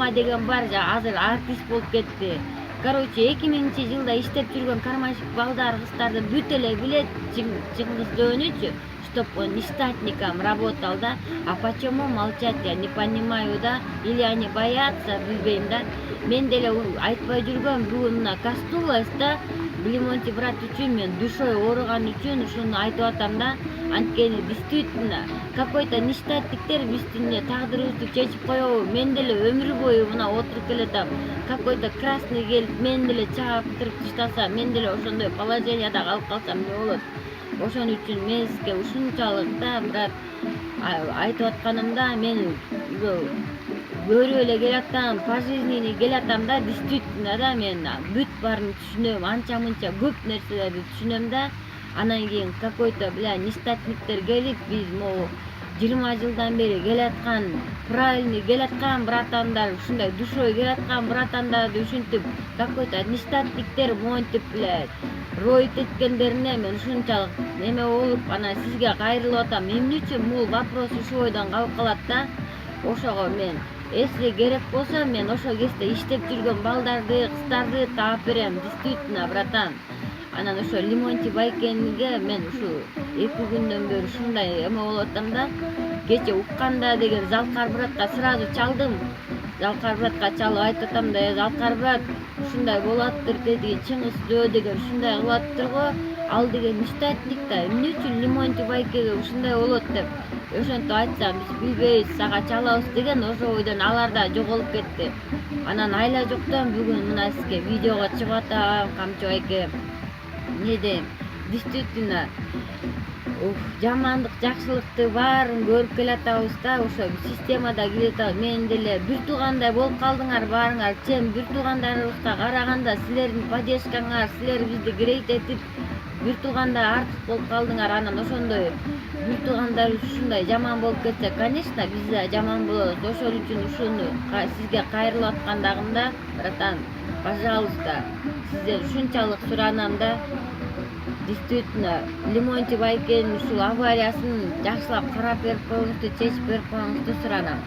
Рома деген бар, азыр артист болуп кетти. Короче, 2000-жылда иштеп жүргөн карманщик балдар, кыздарды бүт эле билет Чыңгыз Дөөнүчү, чтоб нештатником работал, да. А почему молчат, я не понимаю, да. Или они боятся, билбейм, да. Мен деле айтпай жүргөм, бүгүн мына Кастулас, да, Лимонти брат үчүн мен душой ооруган үчүн ушуну айтып атам, да. Анткени действительно какой-то нештатниктер биздин тагдырыбызды чечип коебу. Мен деле өмүр бою мына отуруп келатам. Какой-то красный келип мен деле чаптырып таштаса, мен деле ошондой положенияда калып калсам эмне болот? Ошон үчүн мен сизге ушунчалык, да, брат, айтып атканымда мен көрүп эле келатам, пожизненный келатам, да, действительно, да, мен бүт баарын түшүнөм, анча мынча көп нерселерди түшүнөм, да. Анан кийин какой-то нештатниктер келип, биз могу 20 жылдан бери келаткан, правильный келаткан братандар, ушундай душой келаткан братандарды ушинтип какой-то нештатниктер монтип, роет эткендерине мен ушунчалык неме болуп, анан сизге кайрылып атам. Эмне үчүн бул вопрос ушу ойдон калып калат, да. Ошого мен если керек болсо мен ошол кезде иштеп жүргөн балдарды, кыздарды таап берем, действительно, братан. Анан ошо Лимонти Байкенге мен ушу 2 күндөн бери ушундай эме болуп атам, да. Кече укканда деген Залкар братка сразу чалдым. Залкар братка чалып айтып атам, да, Залкар брат, ушундай болуп атыптыр, деди, Чыңгыз Дөө деген ушундай кылып атыптыр го, ал деген нештатник да, эмне үчүн Лимонти Байкеге ушундай болот деп. Ошентип айтсам, биз билбейбиз, сага чалабыз деген ошо бойдон алар да жоголуп кетти. Анан айла жоктон бүгүн мына сизге видеого чыгып атам, камчы байке. Не дейм, действительно, жамандык, жакшылыкты баарын көрүп келатабыз, да, ошо системада келатабыз. Мен деле бир туугандай болуп калдыңар баарыңар, чын бир туугандарыбызга караганда силердин поддержкаңар, силер бизди грейт этип, бир туугандай артык болуп калдыңар. Анан ошондой бир туугандарыбыз ушундай жаман болуп кетсе, конечно, биз да жаман болобуз. Ошол үчүн ушуну сизге кайрылып аткандагымда, братан, пожалуйста, сизден ушунчалык суранам, да. Действительно, Лимонти Байкенин ушул авариясын жакшылап карап берип коюңузду, чечип берип коюңузду суранам.